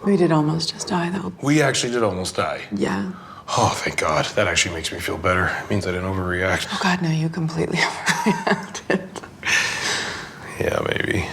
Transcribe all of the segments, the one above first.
We did almost just die, though. We actually did almost die. Yeah. Oh, thank God. That actually makes me feel better. It means I didn't overreact. Oh, God, no, you completely overreacted. Yeah, maybe.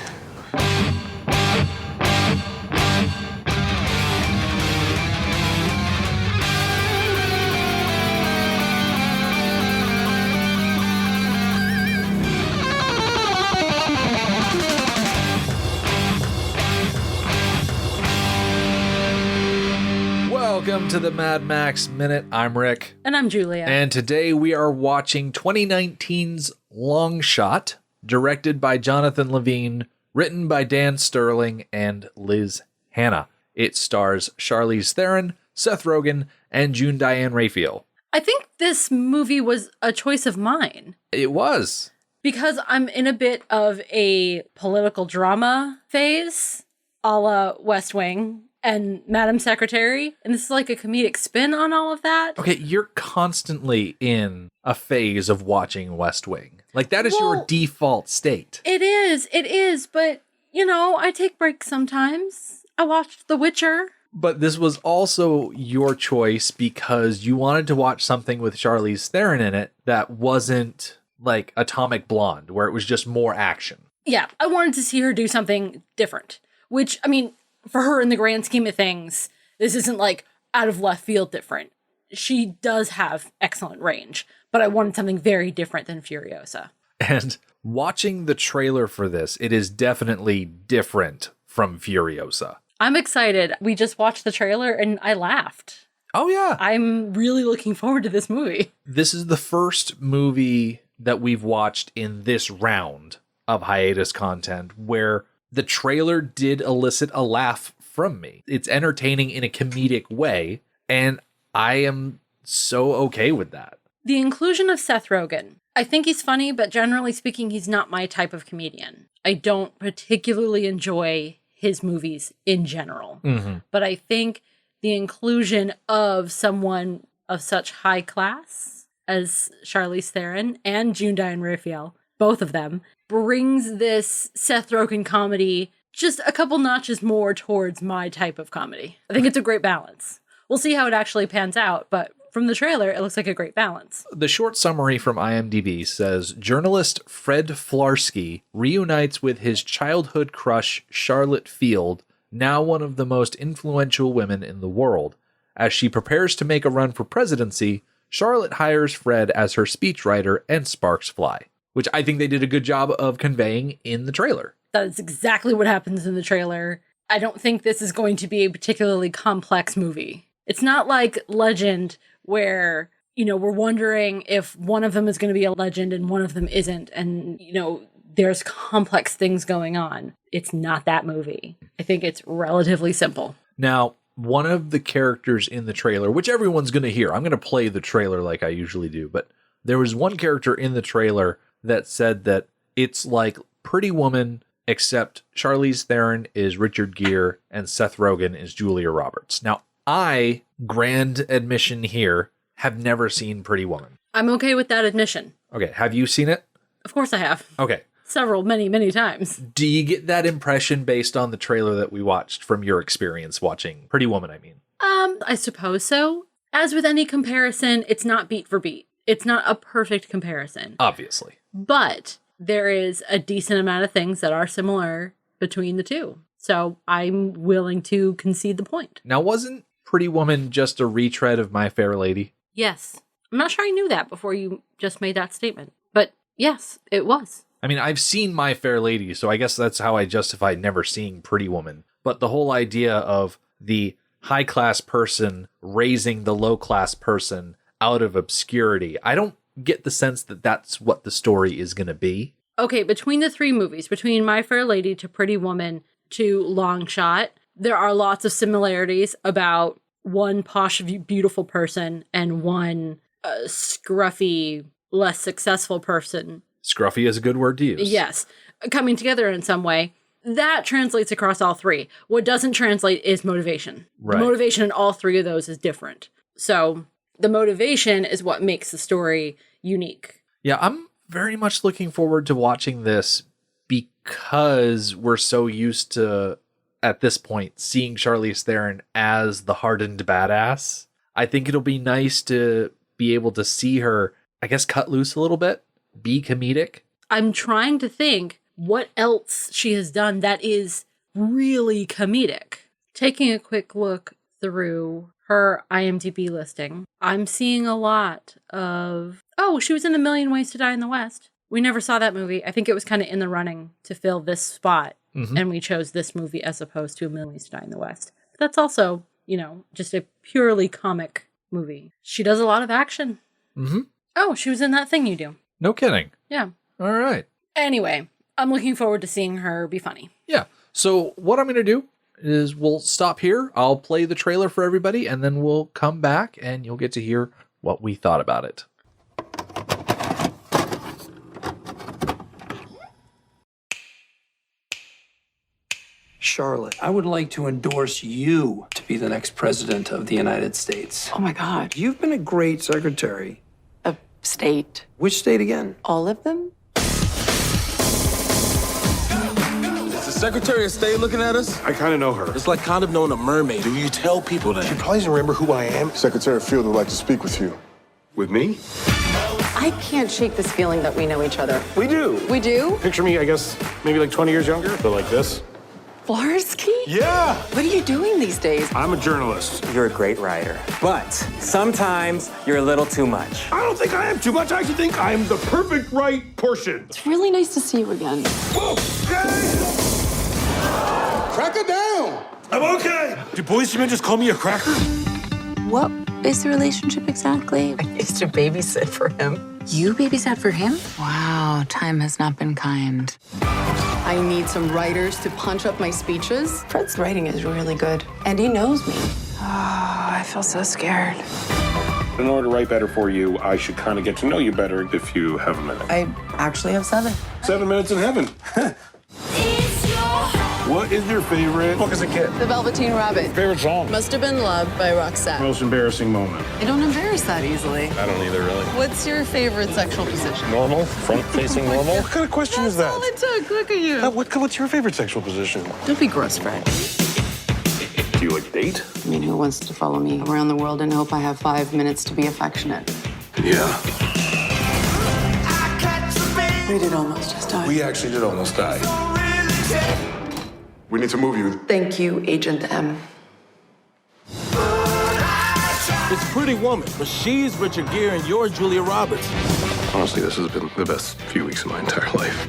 Welcome to the Mad Max Minute. I'm Rick. And I'm Julia. And today we are watching 2019's Long Shot, directed by Jonathan Levine, written by Dan Sterling and Liz Hanna. It stars Charlize Theron, Seth Rogen, and June Diane Raphael. I think this movie was a choice of mine. It was. Because I'm in a bit of a political drama phase, a la West Wing and Madam Secretary, and this is like a comedic spin on all of that. Okay, you're constantly in a phase of watching West Wing. Like, that is your default state. It is, but, you know, I take breaks sometimes. I watched The Witcher. But this was also your choice because you wanted to watch something with Charlize Theron in it that wasn't like Atomic Blonde, where it was just more action. Yeah, I wanted to see her do something different, which, I mean, for her in the grand scheme of things, this isn't like out of left field different. She does have excellent range, but I wanted something very different than Furiosa. And watching the trailer for this, it is definitely different from Furiosa. I'm excited. We just watched the trailer and I laughed. Oh, yeah. I'm really looking forward to this movie. This is the first movie that we've watched in this round of hiatus content where the trailer did elicit a laugh from me. It's entertaining in a comedic way, and I am so okay with that. The inclusion of Seth Rogen. I think he's funny, but generally speaking, he's not my type of comedian. I don't particularly enjoy his movies in general. But I think the inclusion of someone of such high class as Charlize Theron and June Diane Raphael, both of them, brings this Seth Rogen comedy just a couple notches more towards my type of comedy. I think it's a great balance. We'll see how it actually pans out, but from the trailer, it looks like a great balance. The short summary from IMDb says, journalist Fred Flarsky reunites with his childhood crush Charlotte Field, now one of the most influential women in the world. As she prepares to make a run for presidency, Charlotte hires Fred as her speechwriter and sparks fly, which I think they did a good job of conveying in the trailer. That is exactly what happens in the trailer. I don't think this is going to be a particularly complex movie. It's not like Legend where, you know, we're wondering if one of them is going to be a legend and one of them isn't. And, you know, there's complex things going on. It's not that movie. I think it's relatively simple. Now, one of the characters in the trailer, which everyone's going to hear, I'm going to play the trailer like I usually do, but there was one character in the trailer that said that it's like Pretty Woman, except Charlize Theron is Richard Gere and Seth Rogen is Julia Roberts. Now, I, grand admission here, have never seen Pretty Woman. I'm okay with that admission. Okay, have you seen it? Of course I have. Okay. Several, many times. Do you get that impression based on the trailer that we watched from your experience watching Pretty Woman, I mean? I suppose so. As with any comparison, it's not beat for beat. It's not a perfect comparison. Obviously. But there is a decent amount of things that are similar between the two. So I'm willing to concede the point. Now, wasn't Pretty Woman just a retread of My Fair Lady? Yes. I'm not sure I knew that before you just made that statement. But yes, it was. I mean, I've seen My Fair Lady, so I guess that's how I justify never seeing Pretty Woman. But the whole idea of the high-class person raising the low-class person out of obscurity, I don't get the sense that that's what the story is going to be. Okay, between the three movies, between My Fair Lady to Pretty Woman to Long Shot, there are lots of similarities about one posh, beautiful person and one scruffy, less successful person. Scruffy is a good word to use. Yes, coming together in some way. That translates across all three. What doesn't translate is motivation. Right. The motivation in all three of those is different. So the motivation is what makes the story unique. Yeah, I'm very much looking forward to watching this because we're so used to at this point, seeing Charlize Theron as the hardened badass. I think it'll be nice to be able to see her, I guess, cut loose a little bit, be comedic. I'm trying to think what else she has done that is really comedic. Taking a quick look through her IMDb listing, I'm seeing a lot of, she was in A Million Ways to Die in the West. We never saw that movie. I think it was kind of in the running to fill this spot. Mm-hmm. And we chose this movie as opposed to A Million Ways to Die in the West. But that's also, just a purely comic movie. She does a lot of action. Mm-hmm. Oh, she was in That Thing You Do. No kidding. Yeah. All right. Anyway, I'm looking forward to seeing her be funny. Yeah. So what I'm going to do is we'll stop here. I'll play the trailer for everybody, and then we'll come back, and you'll get to hear what we thought about it. Charlotte, I would like to endorse you to be the next president of the United States. Oh my God. You've been a great secretary. A state. Which state again? All of them? Secretary of State looking at us? I kind of know her. It's like kind of knowing a mermaid. Do you tell people that? She probably doesn't remember who I am. Secretary of Field would like to speak with you. With me? I can't shake this feeling that we know each other. We do. We do? Picture me, I guess, maybe like 20 years younger, but like this. Flarsky? Yeah! What are you doing these days? I'm a journalist. You're a great writer, but sometimes you're a little too much. I don't think I am too much. I actually think I'm the perfect right portion. It's really nice to see you again. Whoa! Hey! Cracker down! I'm okay. Do policemen just call me a cracker? What is the relationship exactly? I used to babysit for him. You babysat for him? Wow, time has not been kind. I need some writers to punch up my speeches. Fred's writing is really good. And he knows me. Oh, I feel so scared. In order to write better for you, I should kind of get to know you better if you have a minute. I actually have 7. 7 minutes in heaven. What is your favorite book as a kid? The Velveteen Rabbit. Favorite song? Must Have Been Loved by Roxette. Most embarrassing moment? I don't embarrass that easily. I don't either, really. What's your favorite sexual position? Normal? Front-facing normal? What kind of question is that? All it took. Look at you. What's your favorite sexual position? Don't be gross, Fred. Do you like date? I mean, who wants to follow me around the world and hope I have 5 minutes to be affectionate? Yeah. We did almost just die. We actually did almost die. We need to move you. Thank you, Agent M. It's Pretty Woman, but she's Richard Gere and you're Julia Roberts. Honestly, this has been the best few weeks of my entire life.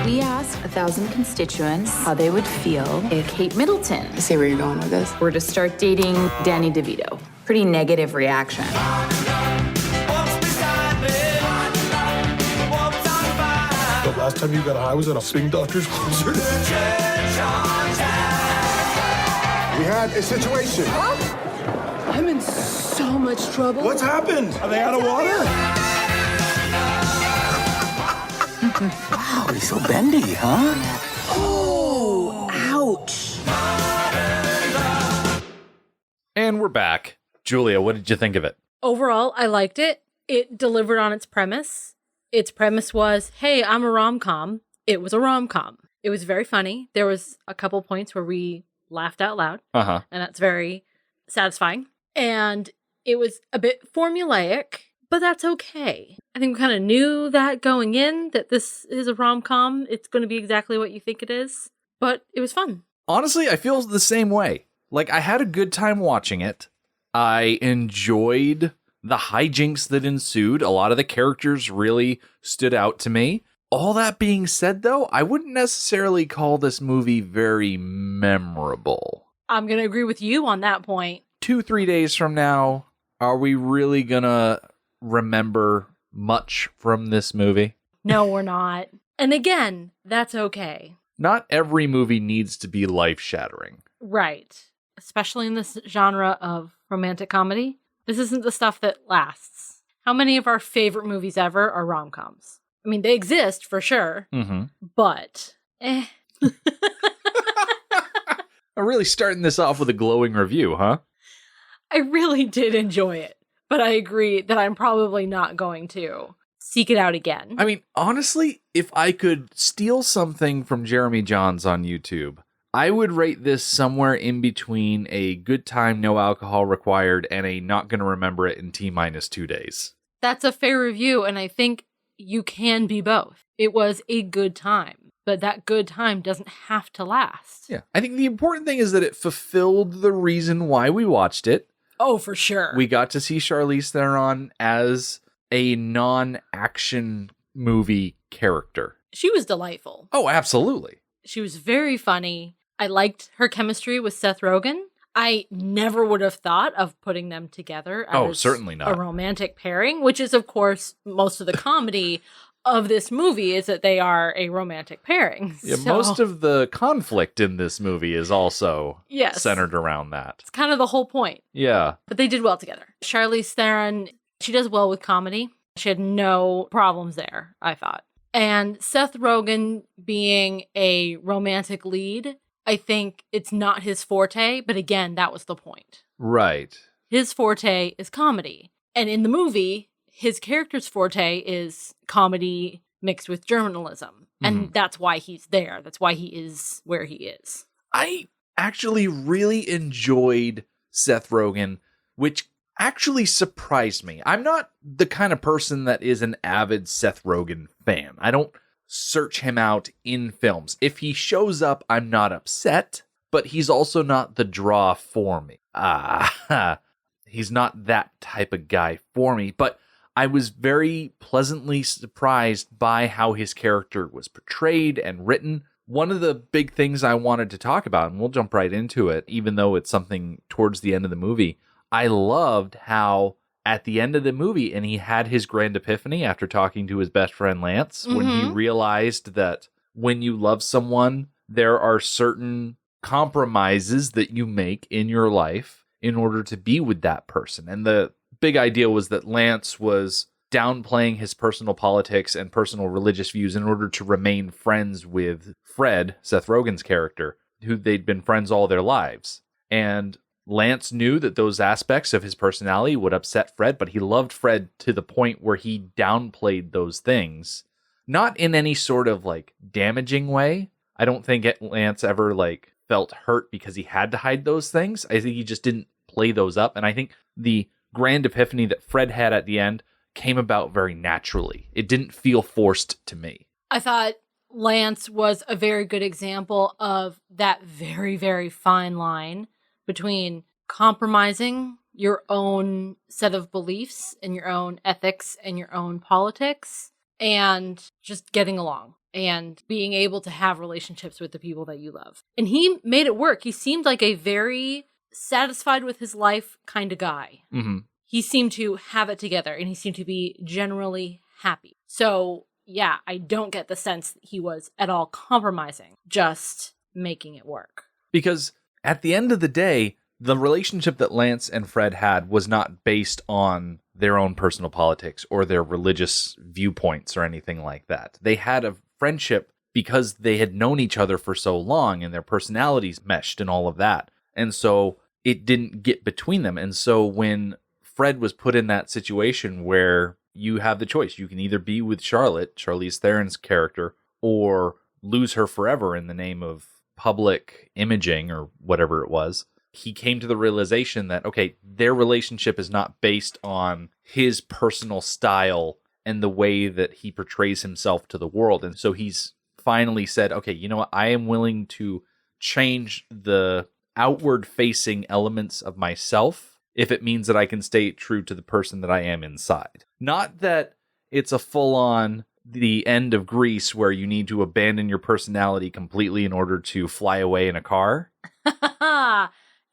We asked 1,000 constituents how they would feel if Kate Middleton I see where you're going with this. were to start dating Danny DeVito. Pretty negative reaction. The last time you got high was at a Swing Doctors concert. We had a situation. I'm in so much trouble. What's happened? Are they out of water? Wow, he's so bendy, huh? Ouch. And we're back. Julia, what did you think of it? Overall, I liked it. It delivered on its premise. Its premise was, hey, I'm a rom-com. It was a rom-com. It was very funny. There was a couple points where we laughed out loud. Uh-huh. And that's very satisfying. And it was a bit formulaic, but that's okay. I think we kind of knew that going in, that this is a rom-com. It's going to be exactly what you think it is. But it was fun. Honestly, I feel the same way. Like, I had a good time watching it. I enjoyed the hijinks that ensued. A lot of the characters really stood out to me. All that being said, though, I wouldn't necessarily call this movie very memorable. I'm going to agree with you on that point. 2-3 days from now, are we really gonna remember much from this movie? No, we're not. And again, that's okay. Not every movie needs to be life-shattering. Right. Especially in this genre of romantic comedy. This isn't the stuff that lasts. How many of our favorite movies ever are rom-coms? I mean, they exist for sure, but I'm really starting this off with a glowing review, huh? I really did enjoy it. But I agree that I'm probably not going to seek it out again. I mean, honestly, if I could steal something from Jeremy Johns on YouTube, I would rate this somewhere in between a good time, no alcohol required, and a not going to remember it in T-minus 2 days. That's a fair review, and I think you can be both. It was a good time, but that good time doesn't have to last. Yeah. I think the important thing is that it fulfilled the reason why we watched it. Oh, for sure. We got to see Charlize Theron as a non-action movie character. She was delightful. Oh, absolutely. She was very funny. I liked her chemistry with Seth Rogen. I never would have thought of putting them together as certainly not. a romantic pairing, which is, of course, most of the comedy of this movie is that they are a romantic pairing. Yeah, most of the conflict in this movie is also Yes. centered around that. It's kind of the whole point. Yeah. But they did well together. Charlize Theron, she does well with comedy. She had no problems there, I thought. And Seth Rogen being a romantic lead, I think it's not his forte, but again, that was the point. Right. His forte is comedy. And in the movie, his character's forte is comedy mixed with journalism. And that's why he's there. That's why he is where he is. I actually really enjoyed Seth Rogen, which actually surprised me. I'm not the kind of person that is an avid Seth Rogen fan. I don't search him out in films. If he shows up, I'm not upset, but he's also not the draw for me. He's not that type of guy for me, but I was very pleasantly surprised by how his character was portrayed and written. One of the big things I wanted to talk about, and we'll jump right into it, even though it's something towards the end of the movie, I loved how at the end of the movie, and he had his grand epiphany after talking to his best friend Lance, when he realized that when you love someone, there are certain compromises that you make in your life in order to be with that person. And the big idea was that Lance was downplaying his personal politics and personal religious views in order to remain friends with Fred, Seth Rogen's character, who they'd been friends all their lives. And Lance knew that those aspects of his personality would upset Fred, but he loved Fred to the point where he downplayed those things. Not in any sort of like damaging way. I don't think Lance ever like felt hurt because he had to hide those things. I think he just didn't play those up. And I think the grand epiphany that Fred had at the end came about very naturally. It didn't feel forced to me. I thought Lance was a very good example of that very, very fine line between compromising your own set of beliefs and your own ethics and your own politics and just getting along and being able to have relationships with the people that you love. And he made it work. He seemed like a very satisfied with his life kind of guy. He seemed to have it together and he seemed to be generally happy. So yeah, I don't get the sense that he was at all compromising, just making it work. Because at the end of the day, the relationship that Lance and Fred had was not based on their own personal politics or their religious viewpoints or anything like that. They had a friendship because they had known each other for so long and their personalities meshed and all of that. And so it didn't get between them. And so when Fred was put in that situation where you have the choice, you can either be with Charlize Theron's character, or lose her forever in the name of public imaging or whatever it was. He came to the realization that, okay, their relationship is not based on his personal style and the way that he portrays himself to the world. And so he's finally said, okay, you know what? I am willing to change the outward facing elements of myself if it means that I can stay true to the person that I am inside. Not that it's a full on the end of Grease where you need to abandon your personality completely in order to fly away in a car.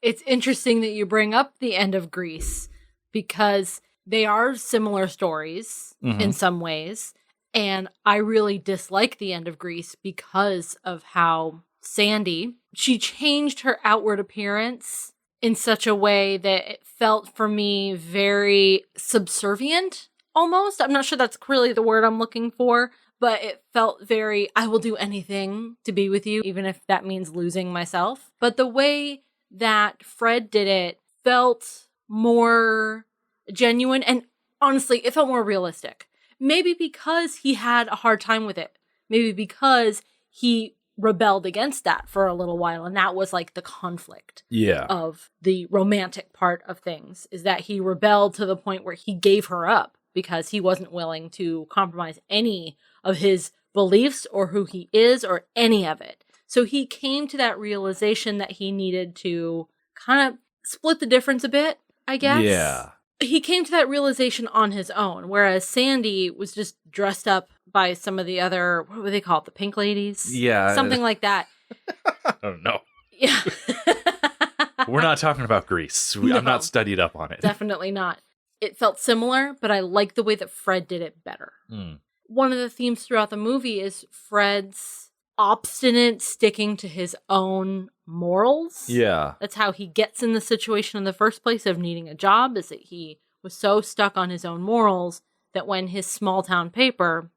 It's interesting that you bring up the end of Grease because they are similar stories in some ways. And I really dislike the end of Grease because of how Sandy, she changed her outward appearance in such a way that it felt for me very subservient almost. I'm not sure that's really the word I'm looking for, but it felt very, I will do anything to be with you, even if that means losing myself. But the way that Fred did it felt more genuine, and honestly, it felt more realistic. Maybe because he had a hard time with it. maybe because he rebelled against that for a little while, and that was like the conflict of the romantic part of things, is that he rebelled to the point where he gave her up because he wasn't willing to compromise any of his beliefs or who he is or any of it. So he came to that realization that he needed to kind of split the difference a bit, I guess. Yeah. He came to that realization on his own, whereas Sandy was just dressed up by some of the other, what would they call it, the pink ladies? Yeah. Something like that. I don't know. Yeah. We're not talking about Grease. I'm not studied up on it. Definitely not. It felt similar, but I like the way that Fred did it better. One of the themes throughout the movie is Fred's obstinate sticking to his own morals. Yeah. That's how he gets in the situation in the first place of needing a job, is that he was so stuck on his own morals that when his small town paper,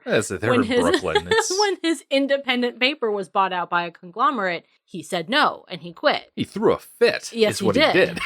Yes, they're in Brooklyn. when his independent paper was bought out by a conglomerate, he said no and he quit. He threw a fit. Yes, is what he did.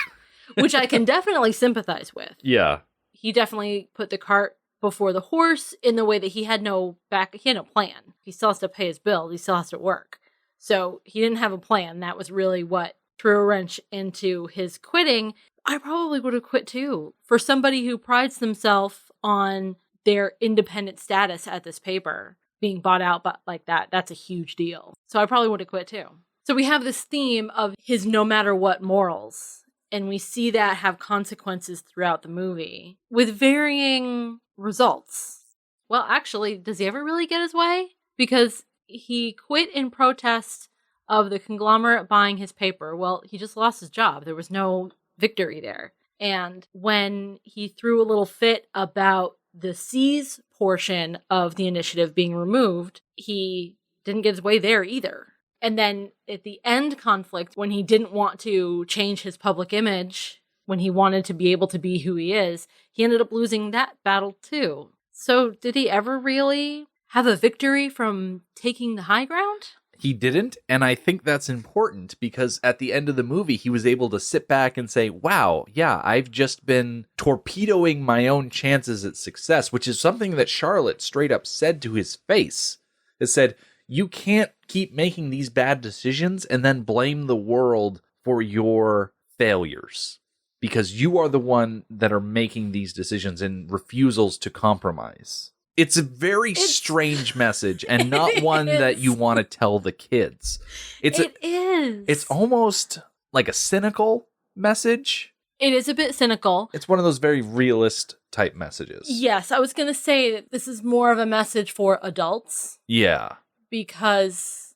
Which I can definitely sympathize with. Yeah. He definitely put the cart before the horse in the way that he had no plan. He still has to pay his bills. He still has to work. So he didn't have a plan. That was really what threw a wrench into his quitting. I probably would have quit too. For somebody who prides themselves on their independent status at this paper, being bought out like that, that's a huge deal. So I probably would have quit too. So we have this theme of his no matter what morals. And we see that have consequences throughout the movie with varying results. Well, actually, does he ever really get his way? Because he quit in protest of the conglomerate buying his paper. Well, he just lost his job. There was no victory there. And when he threw a little fit about the C's portion of the initiative being removed, he didn't get his way there either. And then at the end conflict, when he didn't want to change his public image, when he wanted to be able to be who he is, he ended up losing that battle too. So did he ever really have a victory from taking the high ground? He didn't, and I think that's important because at the end of the movie, he was able to sit back and say, wow, yeah, I've just been torpedoing my own chances at success, which is something that Charlotte straight up said to his face. It said, you can't keep making these bad decisions and then blame the world for your failures because you are the one that are making these decisions and refusals to compromise. It's a very strange message and not one that you want to tell the kids. It is. It's almost like a cynical message. It is a bit cynical. It's one of those very realist type messages. Yes, I was going to say that this is more of a message for adults. Yeah. Because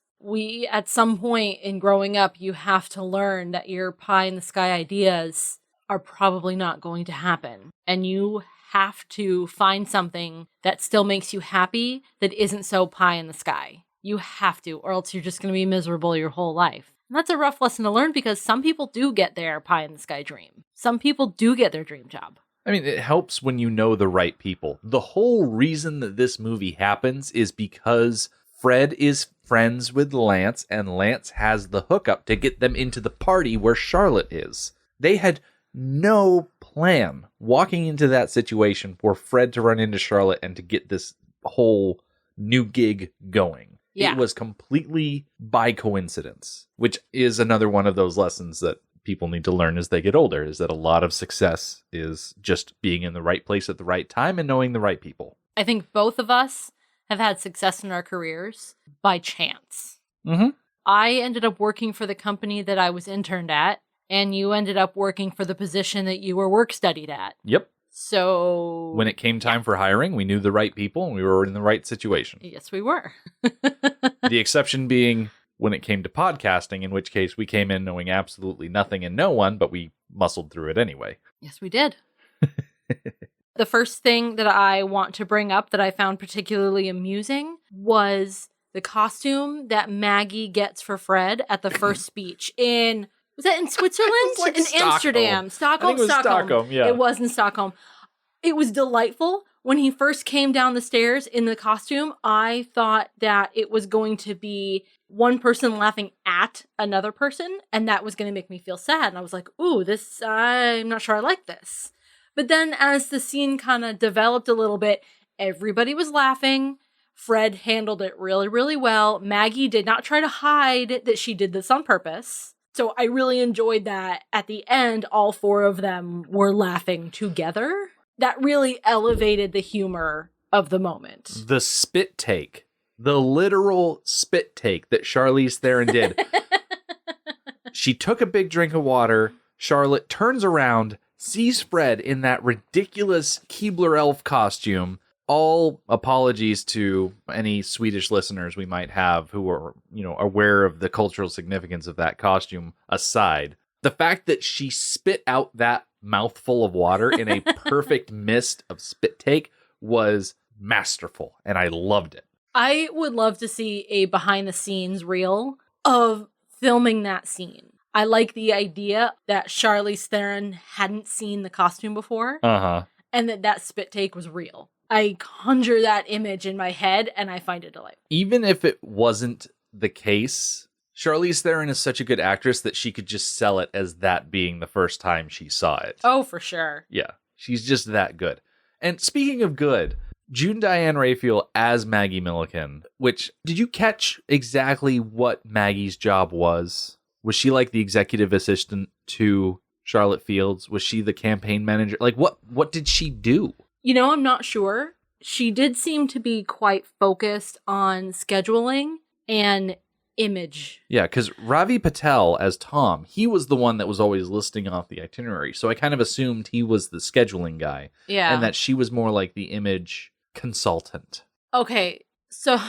at some point in growing up, you have to learn that your pie in the sky ideas are probably not going to happen. And you have to find something that still makes you happy that isn't so pie in the sky. You have to, or else you're just going to be miserable your whole life. And that's a rough lesson to learn because some people do get their pie in the sky dream. Some people do get their dream job. I mean, it helps when you know the right people. The whole reason that this movie happens is because Fred is friends with Lance, and Lance has the hookup to get them into the party where Charlotte is. They had no plan walking into that situation for Fred to run into Charlotte and to get this whole new gig going. Yeah. It was completely by coincidence, which is another one of those lessons that people need to learn as they get older, is that a lot of success is just being in the right place at the right time and knowing the right people. I think both of us have had success in our careers by chance. Mm-hmm. I ended up working for the company that I was interned at, and you ended up working for the position that you were work studied at. Yep. So when it came time for hiring, we knew the right people and we were in the right situation. Yes, we were. The exception being when it came to podcasting, in which case we came in knowing absolutely nothing and no one, but we muscled through it anyway. Yes, we did. The first thing that I want to bring up that I found particularly amusing was the costume that Maggie gets for Fred at the first speech in, was that in Switzerland? Like in Stockholm. Amsterdam. Stockholm. I think it was Stockholm, yeah. It was in Stockholm. It was delightful. When he first came down the stairs in the costume, I thought that it was going to be one person laughing at another person, and that was going to make me feel sad. And I was like, ooh, I'm not sure I like this. But then as the scene kind of developed a little bit, everybody was laughing. Fred handled it really, really well. Maggie did not try to hide that she did this on purpose. So I really enjoyed that. At the end, all four of them were laughing together. That really elevated the humor of the moment. The spit take, the literal spit take that Charlize Theron did. She took a big drink of water. Charlotte turns around, sees Fred in that ridiculous Keebler elf costume. All apologies to any Swedish listeners we might have who are, aware of the cultural significance of that costume aside. The fact that she spit out that mouthful of water in a perfect mist of spit take was masterful, and I loved it. I would love to see a behind the scenes reel of filming that scene. I like the idea that Charlize Theron hadn't seen the costume before, and that spit take was real. I conjure that image in my head, and I find it delightful. Even if it wasn't the case, Charlize Theron is such a good actress that she could just sell it as that being the first time she saw it. Oh, for sure. Yeah, she's just that good. And speaking of good, June Diane Raphael as Maggie Milliken, which, did you catch exactly what Maggie's job was? Was she like the executive assistant to Charlotte Fields? Was she the campaign manager? Like, what did she do? I'm not sure. She did seem to be quite focused on scheduling and image. Yeah, because Ravi Patel as Tom, he was the one that was always listing off the itinerary. So I kind of assumed he was the scheduling guy. Yeah. And that she was more like the image consultant. Okay, so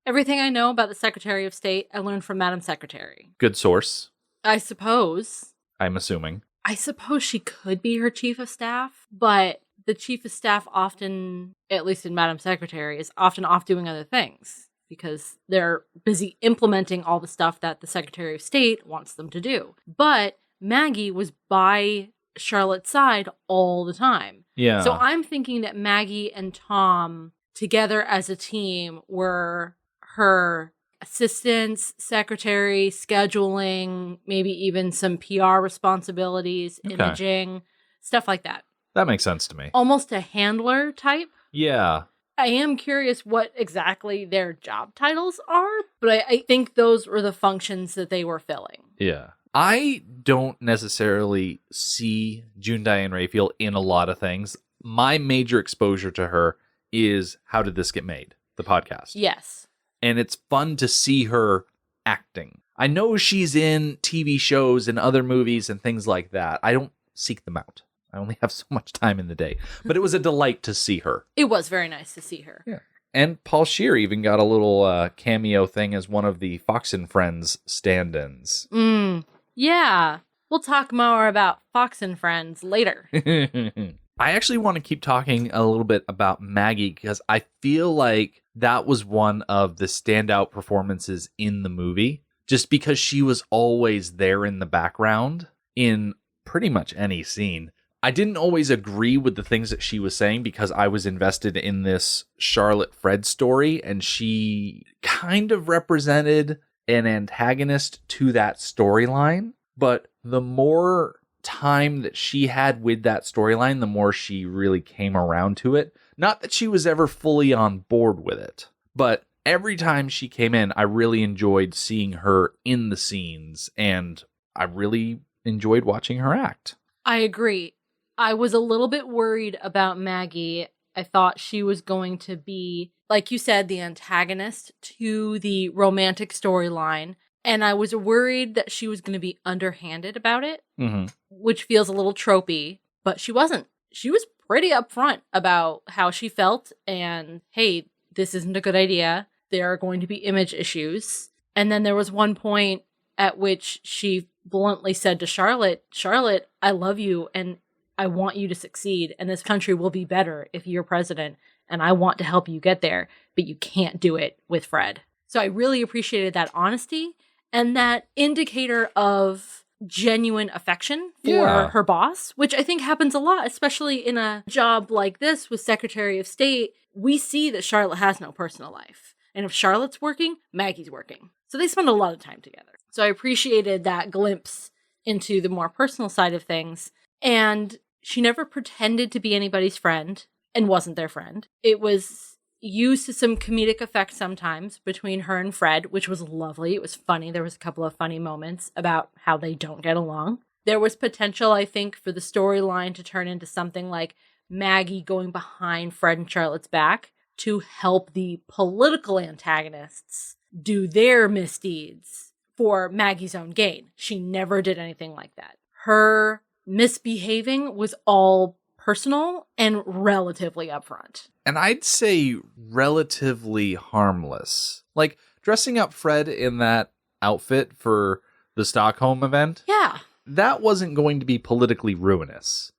everything I know about the Secretary of State, I learned from Madam Secretary. Good source, I suppose. I'm assuming. I suppose she could be her chief of staff, but the chief of staff often, at least in Madam Secretary, is often off doing other things because they're busy implementing all the stuff that the Secretary of State wants them to do. But Maggie was by Charlotte's side all the time. Yeah. So I'm thinking that Maggie and Tom together as a team were her assistants, secretary, scheduling, maybe even some PR responsibilities, imaging, stuff like that. That makes sense to me. Almost a handler type. Yeah. I am curious what exactly their job titles are, but I think those were the functions that they were filling. Yeah. I don't necessarily see June Diane Raphael in a lot of things. My major exposure to her is How Did This Get Made? The podcast. Yes. And it's fun to see her acting. I know she's in TV shows and other movies and things like that. I don't seek them out. I only have so much time in the day. But it was a delight to see her. It was very nice to see her. Yeah. And Paul Scheer even got a little cameo thing as one of the Fox and Friends stand-ins. Yeah. We'll talk more about Fox and Friends later. I actually want to keep talking a little bit about Maggie because I feel like that was one of the standout performances in the movie. Just because she was always there in the background in pretty much any scene. I didn't always agree with the things that she was saying because I was invested in this Charlotte Fred story, and she kind of represented an antagonist to that storyline. But the more time that she had with that storyline, the more she really came around to it. Not that she was ever fully on board with it, but every time she came in, I really enjoyed seeing her in the scenes, and I really enjoyed watching her act. I agree. I was a little bit worried about Maggie. I thought she was going to be, like you said, the antagonist to the romantic storyline. And I was worried that she was going to be underhanded about it, which feels a little tropey, but she wasn't. She was pretty upfront about how she felt and, hey, this isn't a good idea. There are going to be image issues. And then there was one point at which she bluntly said to Charlotte, I love you and I want you to succeed, and this country will be better if you're president, and I want to help you get there, but you can't do it with Fred. So I really appreciated that honesty and that indicator of genuine affection for her boss, which I think happens a lot, especially in a job like this with Secretary of State. We see that Charlotte has no personal life. And if Charlotte's working, Maggie's working. So they spend a lot of time together. So I appreciated that glimpse into the more personal side of things. And she never pretended to be anybody's friend and wasn't their friend. It was, used some comedic effects sometimes between her and Fred, which was lovely. It was funny. There was a couple of funny moments about how they don't get along. There was potential, I think, for the storyline to turn into something like Maggie going behind Fred and Charlotte's back to help the political antagonists do their misdeeds for Maggie's own gain. She never did anything like that. Her misbehaving was all personal and relatively upfront. And I'd say relatively harmless. Like dressing up Fred in that outfit for the Stockholm event. Yeah. That wasn't going to be politically ruinous.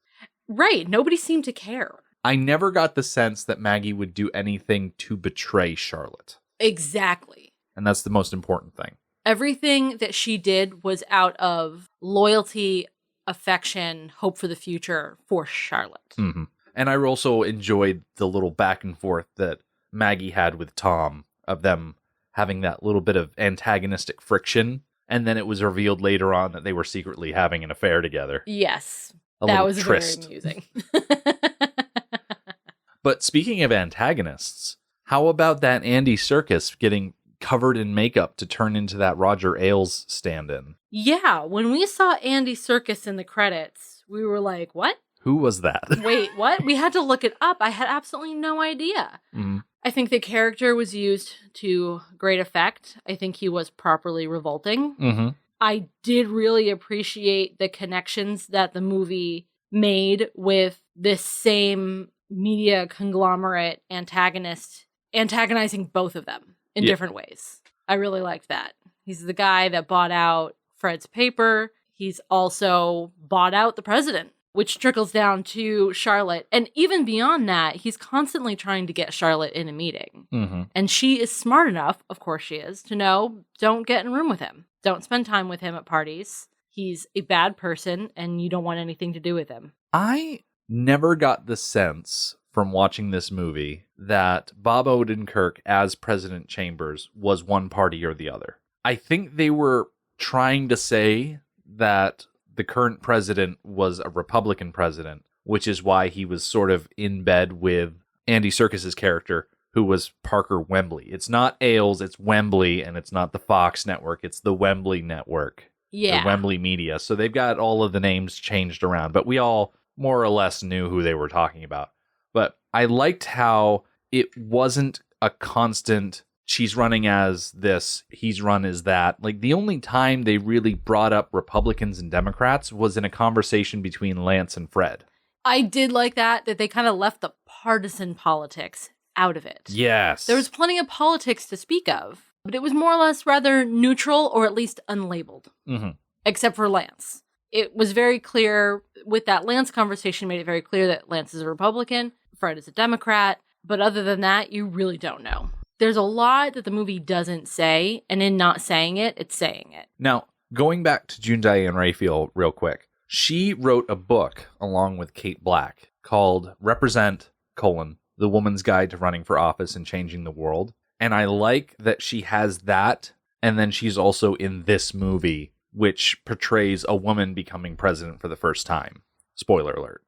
Right. Nobody seemed to care. I never got the sense that Maggie would do anything to betray Charlotte. Exactly. And that's the most important thing. Everything that she did was out of loyalty, affection, hope for the future for Charlotte. Mm-hmm. And I also enjoyed the little back and forth that Maggie had with Tom, of them having that little bit of antagonistic friction. And then it was revealed later on that they were secretly having an affair together. Yes. A that little was tryst. very amusing. But speaking of antagonists, how about that Andy Serkis getting covered in makeup to turn into that Roger Ailes stand-in? Yeah, when we saw Andy Serkis in the credits, we were like, what? Who was that? Wait, what? We had to look it up. I had absolutely no idea. Mm. I think the character was used to great effect. I think he was properly revolting. Mm-hmm. I did really appreciate the connections that the movie made with this same media conglomerate antagonist, antagonizing both of them in different ways. I really liked that. He's the guy that bought out Fred's paper. He's also bought out the president, which trickles down to Charlotte. And even beyond that, he's constantly trying to get Charlotte in a meeting. Mm-hmm. And she is smart enough, of course she is, to know, don't get in a room with him. Don't spend time with him at parties. He's a bad person, and you don't want anything to do with him. I never got the sense from watching this movie that Bob Odenkirk as President Chambers was one party or the other. I think they were trying to say that the current president was a Republican president, which is why he was sort of in bed with Andy Serkis's character, who was Parker Wembley. It's not Ailes, it's Wembley, and it's not the Fox network, it's the Wembley network. Yeah. The Wembley media. So they've got all of the names changed around, but we all more or less knew who they were talking about. But I liked how it wasn't a constant, she's running as this, he's run as that. Like, the only time they really brought up Republicans and Democrats was in a conversation between Lance and Fred. I did like that they kind of left the partisan politics out of it. Yes. There was plenty of politics to speak of, but it was more or less rather neutral or at least unlabeled, except for Lance. It was very clear with that Lance conversation, made it very clear that Lance is a Republican, Fred is a Democrat, but other than that, you really don't know. There's a lot that the movie doesn't say, and in not saying it, it's saying it. Now, going back to June Diane Raphael real quick, she wrote a book along with Kate Black called Represent, The Woman's Guide to Running for Office and Changing the World. And I like that she has that, and then she's also in this movie, which portrays a woman becoming president for the first time. Spoiler alert.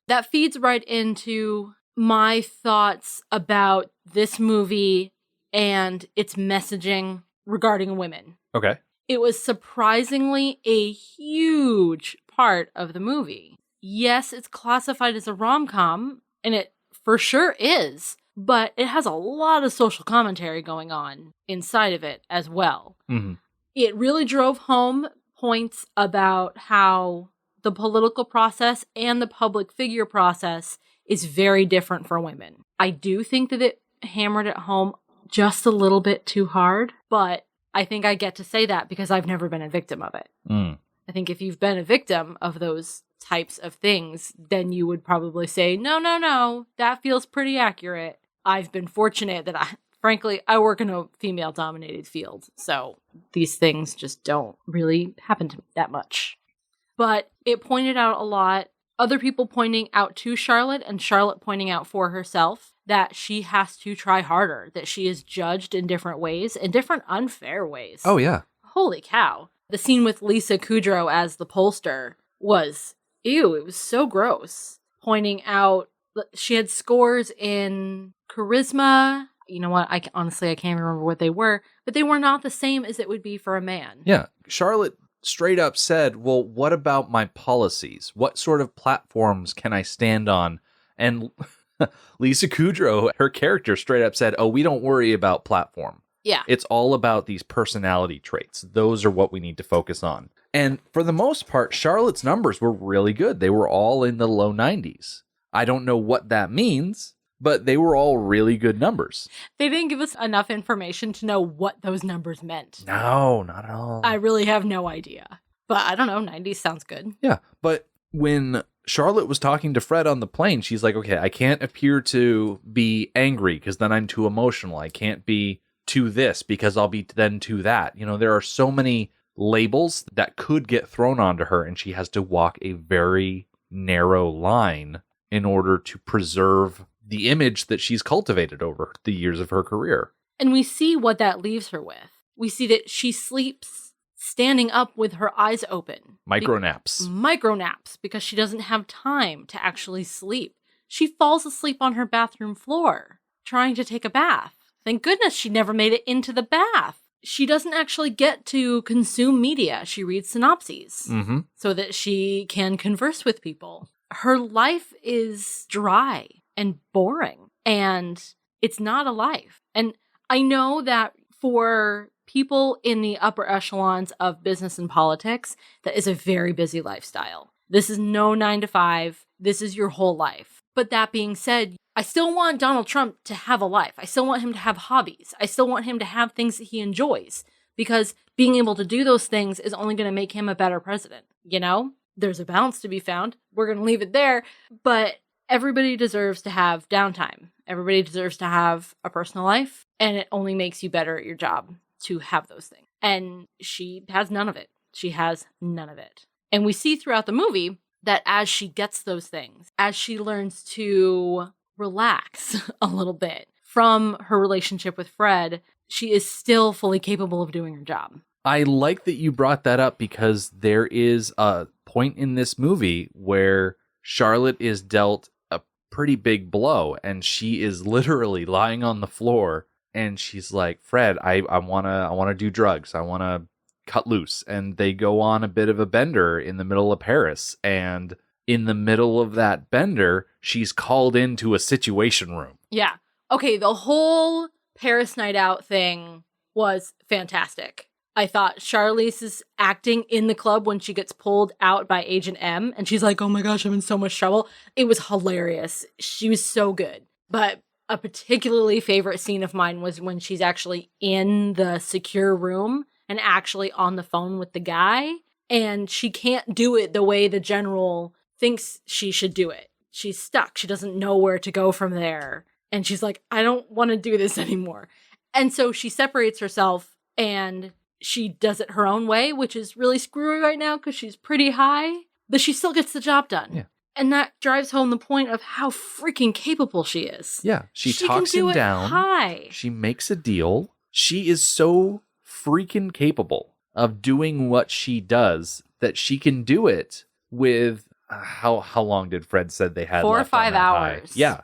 That feeds right into my thoughts about this movie and its messaging regarding women. Okay. It was surprisingly a huge part of the movie. Yes, it's classified as a rom-com, and it for sure is, but it has a lot of social commentary going on inside of it as well. Mm-hmm. It really drove home points about how the political process and the public figure process is very different for women. I do think that it hammered it home just a little bit too hard, but I think I get to say that because I've never been a victim of it. I think if you've been a victim of those types of things, then you would probably say, no, that feels pretty accurate. I've been fortunate that frankly, I work in a female-dominated field, so these things just don't really happen to me that much. But it pointed out a lot, other people pointing out to Charlotte and Charlotte pointing out for herself that she has to try harder, that she is judged in different ways, in different unfair ways. Oh, yeah. Holy cow. The scene with Lisa Kudrow as the pollster was, ew, it was so gross. Pointing out She had scores in charisma. You know what? Honestly, I can't remember what they were, but they were not the same as it would be for a man. Yeah. Charlotte straight up said, well, what about my policies? What sort of platforms can I stand on? And Lisa Kudrow, her character, straight up said, oh, we don't worry about platform. Yeah. It's all about these personality traits. Those are what we need to focus on. And for the most part, Charlotte's numbers were really good. They were all in the low 90s. I don't know what that means, but they were all really good numbers. They didn't give us enough information to know what those numbers meant. No, not at all. I really have no idea. But I don't know, 90s sounds good. Yeah, but when Charlotte was talking to Fred on the plane, she's like, okay, I can't appear to be angry because then I'm too emotional. I can't be to this because I'll be then to that. You know, there are so many labels that could get thrown onto her, and she has to walk a very narrow line in order to preserve the image that she's cultivated over the years of her career. And we see what that leaves her with. We see that she sleeps standing up with her eyes open. Micronaps. Micronaps, because she doesn't have time to actually sleep. She falls asleep on her bathroom floor, trying to take a bath. Thank goodness she never made it into the bath. She doesn't actually get to consume media. She reads synopses so that she can converse with people. Her life is dry and boring, and it's not a life. And I know that for people in the upper echelons of business and politics, that is a very busy lifestyle. This is no 9 to 5. This is your whole life. But that being said, I still want Donald Trump to have a life. I still want him to have hobbies. I still want him to have things that he enjoys, because being able to do those things is only going to make him a better president. You know, there's a balance to be found. We're going to leave it there, but everybody deserves to have downtime. Everybody deserves to have a personal life, and it only makes you better at your job to have those things. And she has none of it. She has none of it. And we see throughout the movie that as she gets those things, as she learns to relax a little bit from her relationship with Fred, she is still fully capable of doing her job. I like that you brought that up, because there is a point in this movie where Charlotte is dealt a pretty big blow, and she is literally lying on the floor, and she's like, Fred, I wanna do drugs. I wanna cut loose. And they go on a bit of a bender in the middle of Paris, and in the middle of that bender, she's called into a situation room. Yeah. Okay, the whole Paris night out thing was fantastic. I thought Charlize's acting in the club when she gets pulled out by Agent M, and she's like, oh my gosh, I'm in so much trouble. It was hilarious. She was so good. But a particularly favorite scene of mine was when she's actually in the secure room and actually on the phone with the guy, and she can't do it the way the general thinks she should do it. She's stuck. She doesn't know where to go from there. And she's like, I don't want to do this anymore. And so she separates herself, and she does it her own way, which is really screwy right now because she's pretty high, but she still gets the job done. Yeah. And that drives home the point of how freaking capable she is. Yeah, she talks can do him it down. high. She makes a deal. She is so freaking capable of doing what she does that she can do it with how long did Fred said they had 4 or left on 5 that hours. high? Yeah.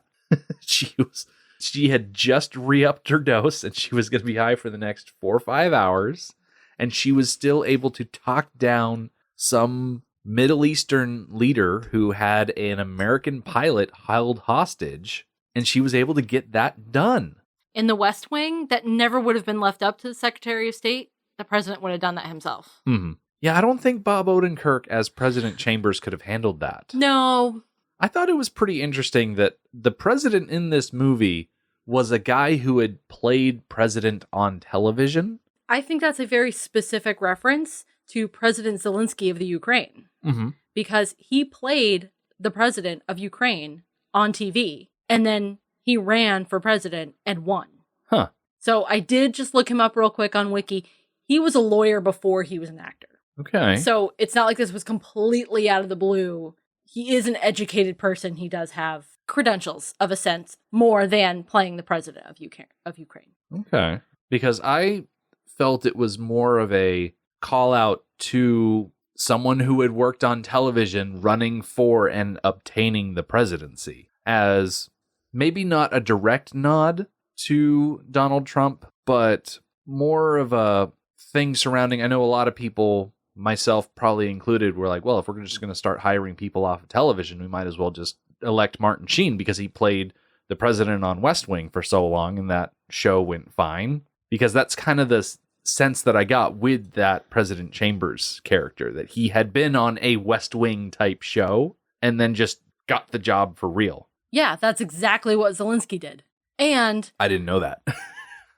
She had just re-upped her dose, and she was going to be high for the next 4 or 5 hours, and she was still able to talk down some Middle Eastern leader who had an American pilot held hostage, and she was able to get that done. In the West Wing, that never would have been left up to the Secretary of State. The president would have done that himself. Mm-hmm. Yeah, I don't think Bob Odenkirk as President Chambers could have handled that. No. I thought it was pretty interesting that the president in this movie was a guy who had played president on television. I think that's a very specific reference to President Zelensky of the Ukraine. Mm-hmm. Because he played the president of Ukraine on TV, and then he ran for president and won. Huh. So I did just look him up real quick on Wiki. He was a lawyer before he was an actor. Okay. So it's not like this was completely out of the blue. He is an educated person. He does have credentials, of a sense, more than playing the president of Ukraine. Okay. Because I felt it was more of a call out to someone who had worked on television running for and obtaining the presidency. as maybe not a direct nod to Donald Trump, but more of a thing surrounding, I know a lot of people, myself probably included, were like, well, if we're just going to start hiring people off of television, we might as well just elect Martin Sheen because he played the president on West Wing for so long and that show went fine. Because that's kind of the sense that I got with that President Chambers character, that he had been on a West Wing type show and then just got the job for real. Yeah, that's exactly what Zelensky did. And I didn't know that.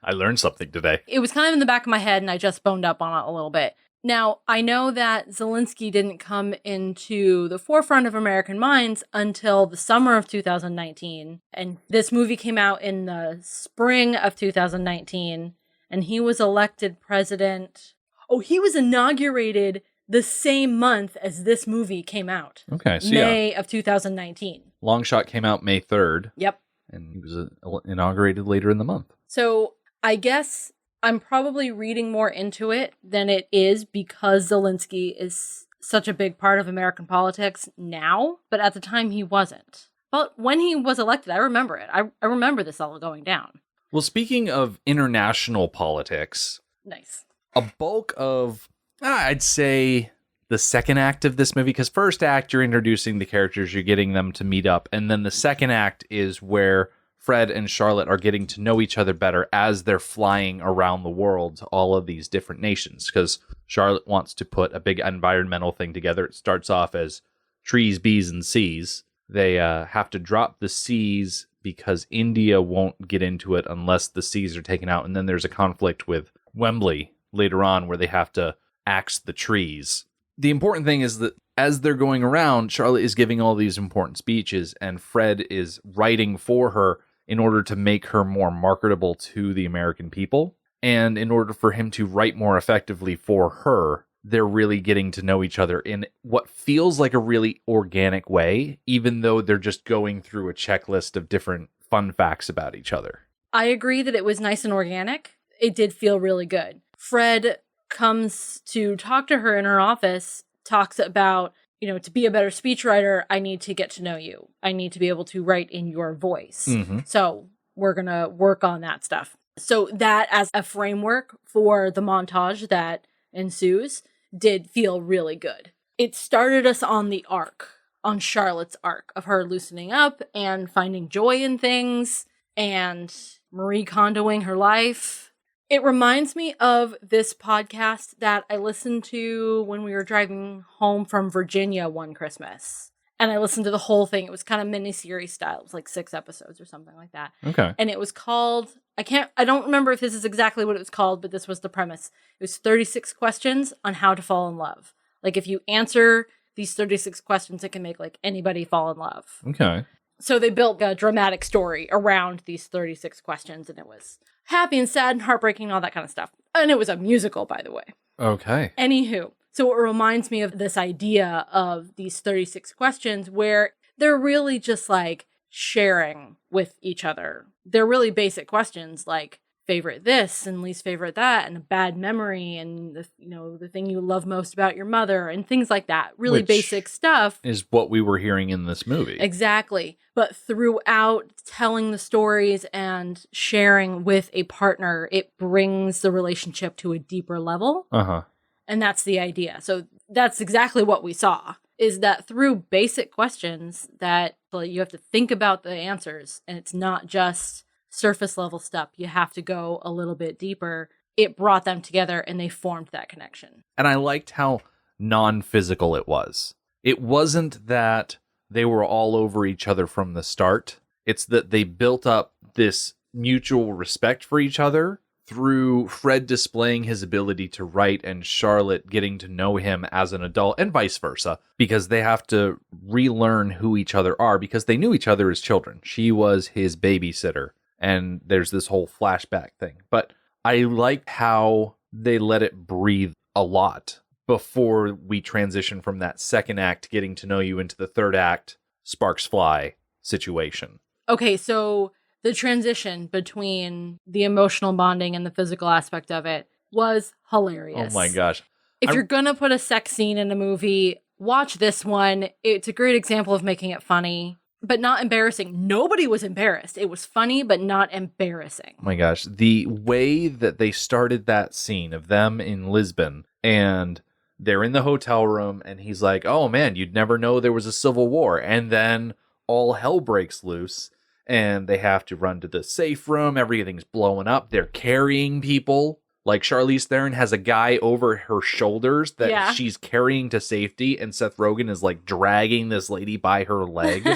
I learned something today. It was kind of in the back of my head, and I just boned up on it a little bit. Now, I know that Zelensky didn't come into the forefront of American minds until the summer of 2019. And this movie came out in the spring of 2019. And he was elected president. Oh, he was inaugurated the same month as this movie came out. Okay, so May of 2019. Long Shot came out May 3rd. Yep. And he was inaugurated later in the month. So I guess I'm probably reading more into it than it is because Zelensky is such a big part of American politics now, but at the time he wasn't. But when he was elected, I remember it. I remember this all going down. Well, speaking of international politics, nice. A bulk of, I'd say, the second act of this movie, because first act, you're introducing the characters, you're getting them to meet up, and then the second act is where Fred and Charlotte are getting to know each other better as they're flying around the world to all of these different nations, because Charlotte wants to put a big environmental thing together. It starts off as trees, bees, and seas. They have to drop the seas because India won't get into it unless the seas are taken out, and then there's a conflict with Wembley later on where they have to axe the trees. The important thing is that as they're going around, Charlotte is giving all these important speeches, and Fred is writing for her in order to make her more marketable to the American people. And in order for him to write more effectively for her, they're really getting to know each other in what feels like a really organic way, even though they're just going through a checklist of different fun facts about each other. I agree that it was nice and organic. It did feel really good. Fred comes to talk to her in her office, talks about, to be a better speechwriter, I need to get to know you. I need to be able to write in your voice. Mm-hmm. So we're going to work on that stuff. So that as a framework for the montage that ensues did feel really good. It started us on the arc, on Charlotte's arc of her loosening up and finding joy in things and Marie Kondoing her life. It reminds me of this podcast that I listened to when we were driving home from Virginia one Christmas. And I listened to the whole thing. It was kind of mini-series style. It was like 6 episodes or something like that. Okay. And it was called, I don't remember if this is exactly what it was called, but this was the premise. It was 36 questions on how to fall in love. Like if you answer these 36 questions, it can make like anybody fall in love. Okay. So they built a dramatic story around these 36 questions, and it was happy and sad and heartbreaking and all that kind of stuff. And it was a musical, by the way. Okay. Anywho, so it reminds me of this idea of these 36 questions where they're really just like sharing with each other. They're really basic questions like favorite this and least favorite that and a bad memory and the thing you love most about your mother and things like that. Really basic stuff. Is what we were hearing in this movie. Exactly. But throughout telling the stories and sharing with a partner, it brings the relationship to a deeper level. Uh-huh. And that's the idea. So that's exactly what we saw, is that through basic questions that you have to think about the answers, and it's not just surface level stuff. You have to go a little bit deeper. It brought them together and they formed that connection. And I liked how non-physical it was. It wasn't that they were all over each other from the start. It's that they built up this mutual respect for each other through Fred displaying his ability to write and Charlotte getting to know him as an adult and vice versa, because they have to relearn who each other are because they knew each other as children. She was his babysitter. And there's this whole flashback thing. But I like how they let it breathe a lot before we transition from that second act, getting to know you, into the third act, sparks fly situation. Okay, so the transition between the emotional bonding and the physical aspect of it was hilarious. Oh my gosh. If you're going to put a sex scene in a movie, watch this one. It's a great example of making it funny. but not embarrassing. Nobody was embarrassed. It was funny, but not embarrassing. Oh my gosh. The way that they started that scene of them in Lisbon and they're in the hotel room and he's like, oh man, you'd never know there was a civil war. And then all hell breaks loose and they have to run to the safe room. Everything's blowing up. They're carrying people. Like Charlize Theron has a guy over her shoulders that she's carrying to safety. And Seth Rogen is like dragging this lady by her leg.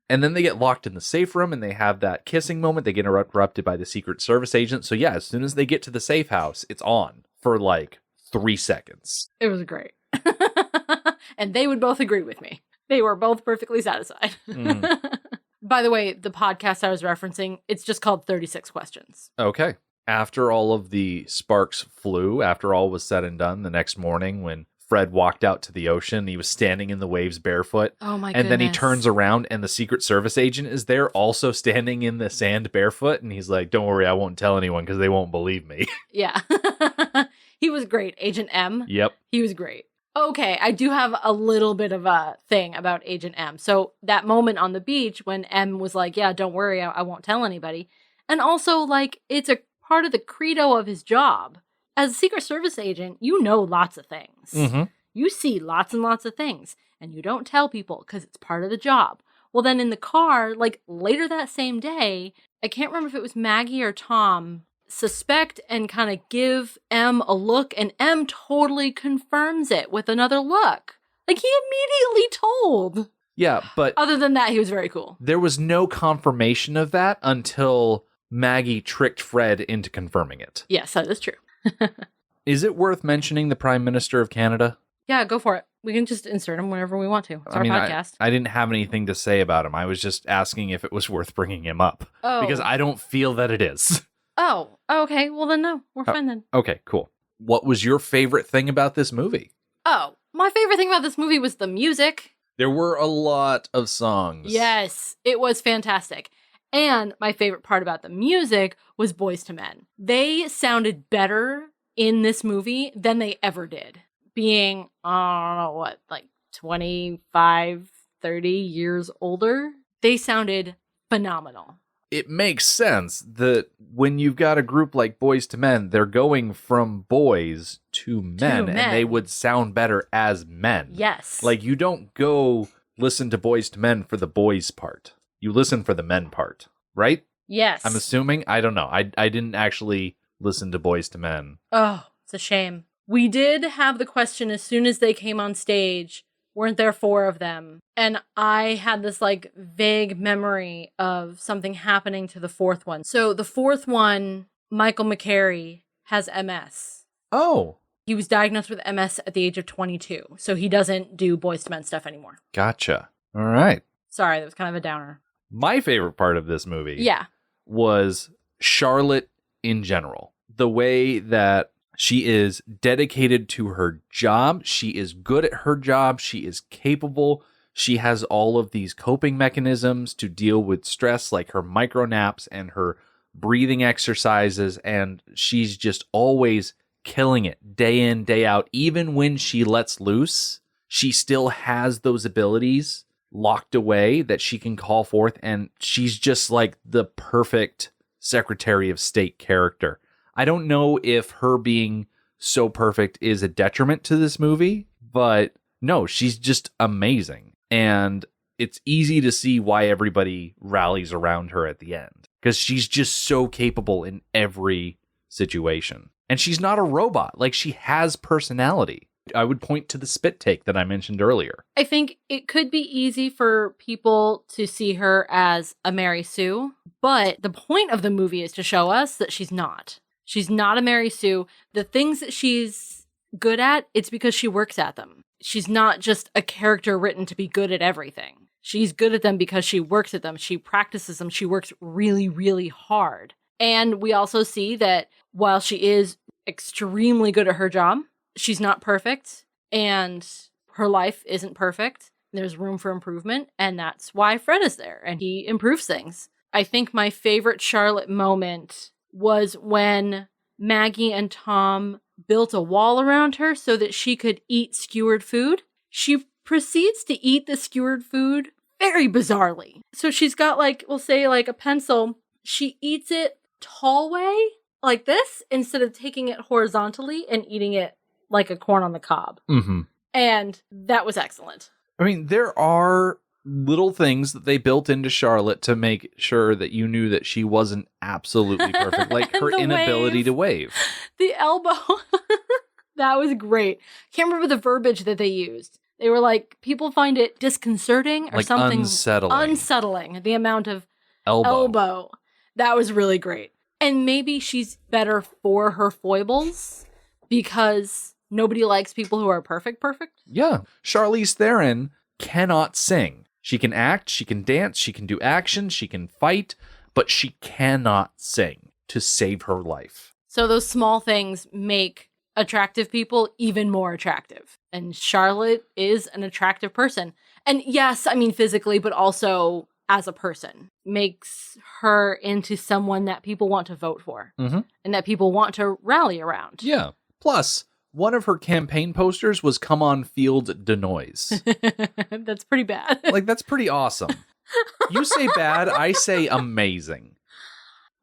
And then they get locked in the safe room and they have that kissing moment. They get interrupted by the Secret Service agent. So yeah, as soon as they get to the safe house, it's on for like 3 seconds. It was great. And they would both agree with me. They were both perfectly satisfied. By the way, the podcast I was referencing, it's just called 36 Questions. Okay. After all of the sparks flew, after all was said and done, the next morning when Fred walked out to the ocean, he was standing in the waves barefoot. Oh my goodness. And then he turns around and the Secret Service agent is there also standing in the sand barefoot. And he's like, don't worry, I won't tell anyone because they won't believe me. Yeah. He was great. Agent M. Yep. He was great. Okay, I do have a little bit of a thing about Agent M. So that moment on the beach when M was like, yeah, don't worry, I won't tell anybody. And also, like, it's a part of the credo of his job. As a Secret Service agent, you know lots of things. Mm-hmm. You see lots and lots of things, and you don't tell people because it's part of the job. Well, then in the car, like, later that same day, I can't remember if it was Maggie or Tom, suspect and kind of give M a look, and M totally confirms it with another look. Like, he immediately told. Yeah, but other than that, he was very cool. There was no confirmation of that until Maggie tricked Fred into confirming it. Yes, that is true. Is it worth mentioning the Prime Minister of Canada? Yeah, go for it. We can just insert him whenever we want to. It's our podcast. I didn't have anything to say about him. I was just asking if it was worth bringing him up. Oh. Because I don't feel that it is. Oh, okay. Well, then no. We're fine then. Okay, cool. What was your favorite thing about this movie? Oh, my favorite thing about this movie was the music. There were a lot of songs. Yes, it was fantastic. And my favorite part about the music was Boyz II Men. They sounded better in this movie than they ever did. Being, I don't know what, like 25, 30 years older, they sounded phenomenal. It makes sense that when you've got a group like Boyz II Men, they're going from boys to men, and they would sound better as men. Yes. Like, you don't go listen to Boyz II Men for the boys part. You listen for the men part, right? Yes. I'm assuming. I don't know. I didn't actually listen to Boyz II Men. Oh, it's a shame. We did have the question as soon as they came on stage, weren't there 4 of them? And I had this like vague memory of something happening to the 4th one. So the 4th one, Michael McCary, has MS. Oh. He was diagnosed with MS at the age of 22. So he doesn't do Boyz II Men stuff anymore. Gotcha. All right. Sorry, that was kind of a downer. My favorite part of this movie was Charlotte in general. The way that she is dedicated to her job. She is good at her job. She is capable. She has all of these coping mechanisms to deal with stress, like her micro naps and her breathing exercises. And she's just always killing it day in, day out. Even when she lets loose, she still has those abilities locked away that she can call forth. And she's just like the perfect Secretary of State character. I don't know if her being so perfect is a detriment to this movie, but no, she's just amazing. And it's easy to see why everybody rallies around her at the end, because she's just so capable in every situation. And she's not a robot. Like, she has personality. I would point to the spit take that I mentioned earlier. I think it could be easy for people to see her as a Mary Sue, but the point of the movie is to show us that she's not. She's not a Mary Sue. The things that she's good at, it's because she works at them. She's not just a character written to be good at everything. She's good at them because she works at them. She practices them. She works really, really hard. And we also see that while she is extremely good at her job, she's not perfect, and her life isn't perfect. There's room for improvement, and that's why Fred is there, and he improves things. I think my favorite Charlotte moment was when Maggie and Tom built a wall around her so that she could eat skewered food. She proceeds to eat the skewered food very bizarrely. So she's got like, we'll say like a pencil. She eats it tall way, like this, instead of taking it horizontally and eating it like a corn on the cob. Mm-hmm. And that was excellent. I mean, there are little things that they built into Charlotte to make sure that you knew that she wasn't absolutely perfect, like her inability to wave. The elbow. That was great. Can't remember the verbiage that they used. They were like, people find it disconcerting or like something. Unsettling. The amount of elbow. That was really great. And maybe she's better for her foibles because nobody likes people who are perfect. Yeah. Charlize Theron cannot sing. She can act, she can dance, she can do action, she can fight, but she cannot sing to save her life. So those small things make attractive people even more attractive. And Charlotte is an attractive person. And yes, I mean physically, but also as a person. Makes her into someone that people want to vote for. Mm-hmm. And that people want to rally around. Yeah. Plus, one of her campaign posters was "Come on, Field de Noise." That's pretty bad. Like, that's pretty awesome. You say bad, I say amazing.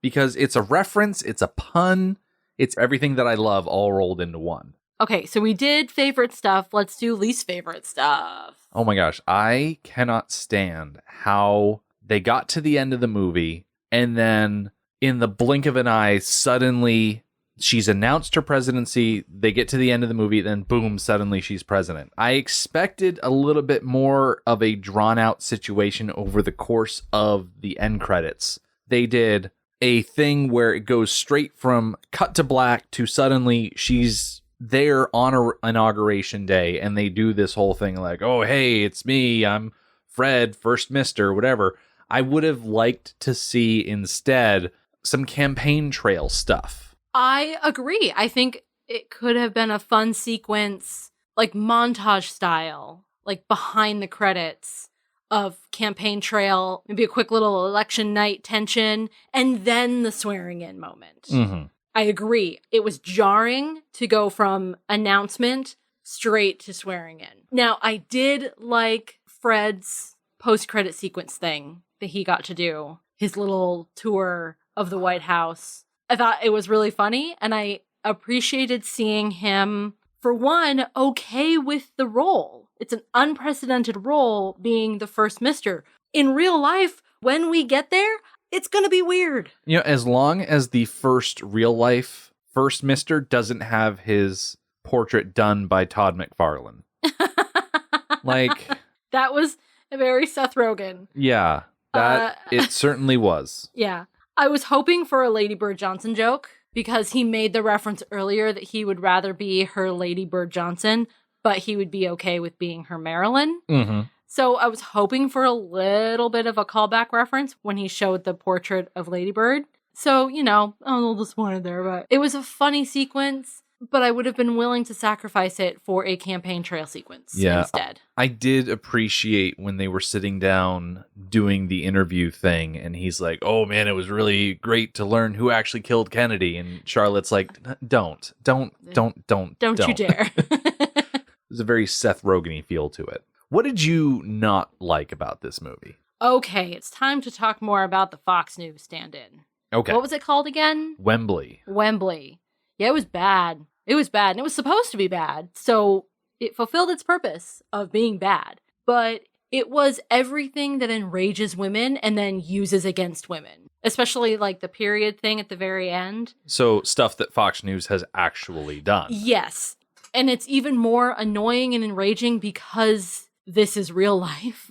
Because it's a reference, it's a pun, it's everything that I love all rolled into one. Okay, so we did favorite stuff. Let's do least favorite stuff. Oh my gosh, I cannot stand how they got to the end of the movie and then in the blink of an eye, suddenly she's announced her presidency. They get to the end of the movie, then boom, suddenly she's president. I expected a little bit more of a drawn out situation over the course of the end credits. They did a thing where it goes straight from cut to black to suddenly she's there on her inauguration day, and they do this whole thing like, oh, hey, it's me. I'm Fred, first mister, whatever. I would have liked to see instead some campaign trail stuff. I agree. I think it could have been a fun sequence, like montage style, like behind the credits of campaign trail, maybe a quick little election night tension, and then the swearing in moment. Mm-hmm. I agree. It was jarring to go from announcement straight to swearing in. Now, I did like Fred's post-credit sequence thing that he got to do, his little tour of the White House. I thought it was really funny, and I appreciated seeing him, for one, okay with the role. It's an unprecedented role being the first mister. In real life, when we get there, it's going to be weird. You know, as long as the first real life first mister doesn't have his portrait done by Todd McFarlane. Like, that was a very Seth Rogen. Yeah, that it certainly was. Yeah. I was hoping for a Lady Bird Johnson joke because he made the reference earlier that he would rather be her Lady Bird Johnson, but he would be okay with being her Marilyn. Mm-hmm. So I was hoping for a little bit of a callback reference when he showed the portrait of Lady Bird. So, you know, I'm a little disappointed there, but it was a funny sequence, but I would have been willing to sacrifice it for a campaign trail sequence instead. I did appreciate when they were sitting down doing the interview thing, and he's like, oh man, it was really great to learn who actually killed Kennedy. And Charlotte's like, don't you dare. There's a very Seth Rogen-y feel to it. What did you not like about this movie? Okay, it's time to talk more about the Fox News stand-in. Okay. What was it called again? Wembley. Yeah, it was bad. It was bad, and it was supposed to be bad. So it fulfilled its purpose of being bad. But it was everything that enrages women and then uses against women. Especially like the period thing at the very end. So stuff that Fox News has actually done. Yes. And it's even more annoying and enraging because this is real life.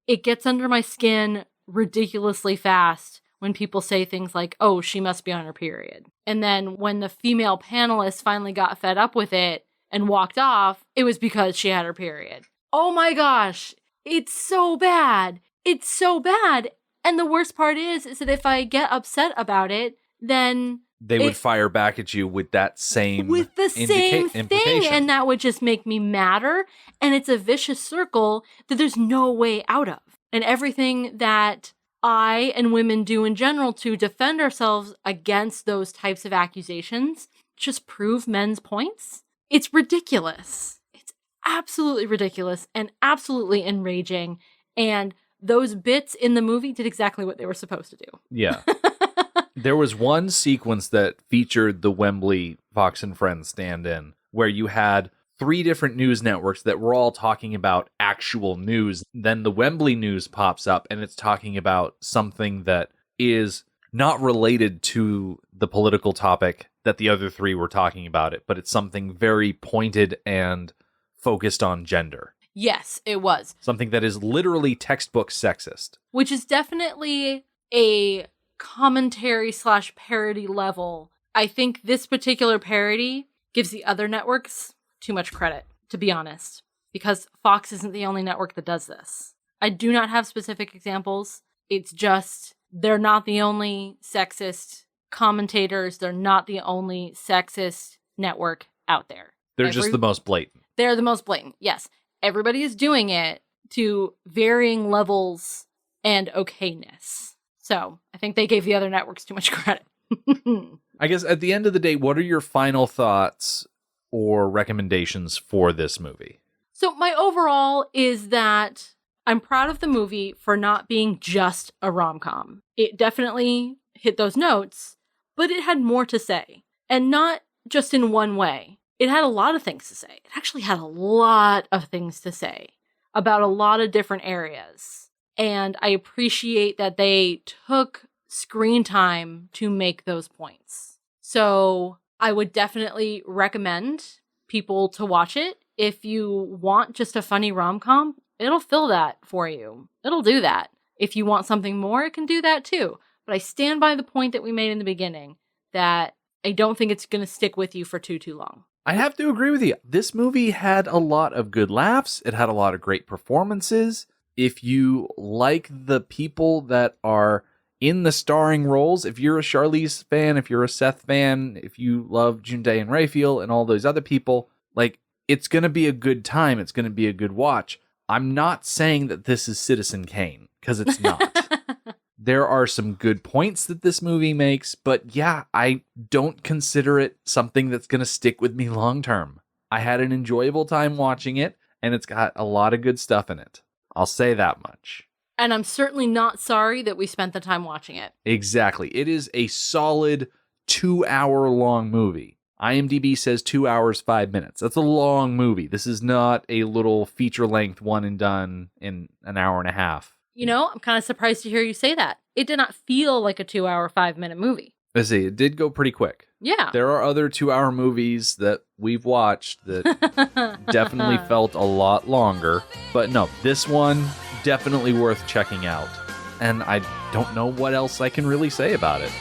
It gets under my skin ridiculously fast when people say things like, oh, she must be on her period. And then when the female panelists finally got fed up with it and walked off, it was because she had her period. Oh my gosh, it's so bad. It's so bad. And the worst part is that if I get upset about it, then they would fire back at you with that same same thing, and that would just make me madder. And it's a vicious circle that there's no way out of. And everything that I and women do in general to defend ourselves against those types of accusations just prove men's points. It's ridiculous. It's absolutely ridiculous and absolutely enraging. And those bits in the movie did exactly what they were supposed to do. Yeah. There was one sequence that featured the Wembley Fox and Friends stand-in where you had 3 different news networks that were all talking about actual news. Then the Wembley news pops up and it's talking about something that is not related to the political topic that the other 3 were talking about it, but it's something very pointed and focused on gender. Yes, it was. Something that is literally textbook sexist. Which is definitely a commentary / parody level. I think this particular parody gives the other networks too much credit, to be honest, because Fox isn't the only network that does this. I do not have specific examples. It's just they're not the only sexist commentators. They're not the only sexist network out there. They're just the most blatant. They're the most blatant, yes. Everybody is doing it to varying levels and okayness. So I think they gave the other networks too much credit. I guess at the end of the day, what are your final thoughts or recommendations for this movie? So my overall is that I'm proud of the movie for not being just a rom-com. It definitely hit those notes, but it had more to say. And not just in one way. It had a lot of things to say. It actually had a lot of things to say about a lot of different areas. And I appreciate that they took screen time to make those points. So I would definitely recommend people to watch it. If you want just a funny rom-com, it'll fill that for you. It'll do that. If you want something more, it can do that too. But I stand by the point that we made in the beginning that I don't think it's going to stick with you for too long. I have to agree with you. This movie had a lot of good laughs. It had a lot of great performances. If you like the people that are in the starring roles, if you're a Charlize fan, if you're a Seth fan, if you love Junde and Raphael and all those other people, like, it's going to be a good time. It's going to be a good watch. I'm not saying that this is Citizen Kane, because it's not. There are some good points that this movie makes, but yeah, I don't consider it something that's going to stick with me long term. I had an enjoyable time watching it, and it's got a lot of good stuff in it. I'll say that much. And I'm certainly not sorry that we spent the time watching it. Exactly. It is a solid 2-hour-long movie. IMDb says 2 hours, 5 minutes. That's a long movie. This is not a little feature-length one and done in an hour and a half. You know, I'm kind of surprised to hear you say that. It did not feel like a 2-hour, 5-minute movie. Let's see, it did go pretty quick. Yeah. There are other 2-hour movies that we've watched that definitely felt a lot longer. But no, this one, definitely worth checking out. And I don't know what else I can really say about it.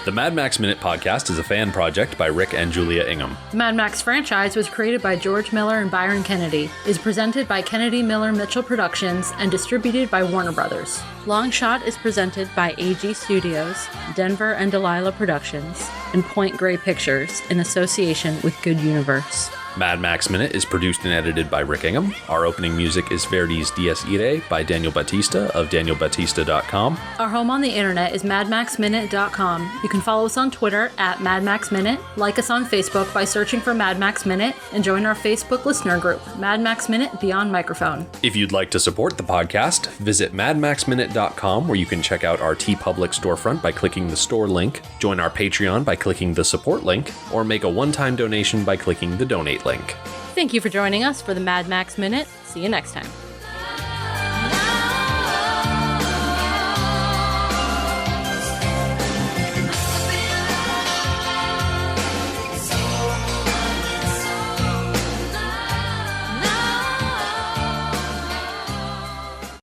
The Mad Max Minute podcast is a fan project by Rick and Julia Ingham. The Mad Max franchise was created by George Miller and Byron Kennedy, is presented by Kennedy Miller Mitchell Productions, and distributed by Warner Brothers. Longshot is presented by AG Studios, Denver and Delilah Productions, and Point Grey Pictures in association with Good Universe. Mad Max Minute is produced and edited by Rick Ingham. Our opening music is Verdi's Dies Irae by Daniel Batista of danielbatista.com. Our home on the internet is madmaxminute.com. You can follow us on Twitter at madmaxminute, like us on Facebook by searching for Mad Max Minute, and join our Facebook listener group, Mad Max Minute Beyond Microphone. If you'd like to support the podcast, visit madmaxminute.com, where you can check out our TeePublic storefront by clicking the store link, join our Patreon by clicking the support link, or make a one-time donation by clicking the donate link. Thank you for joining us for the Mad Max Minute. See you next time.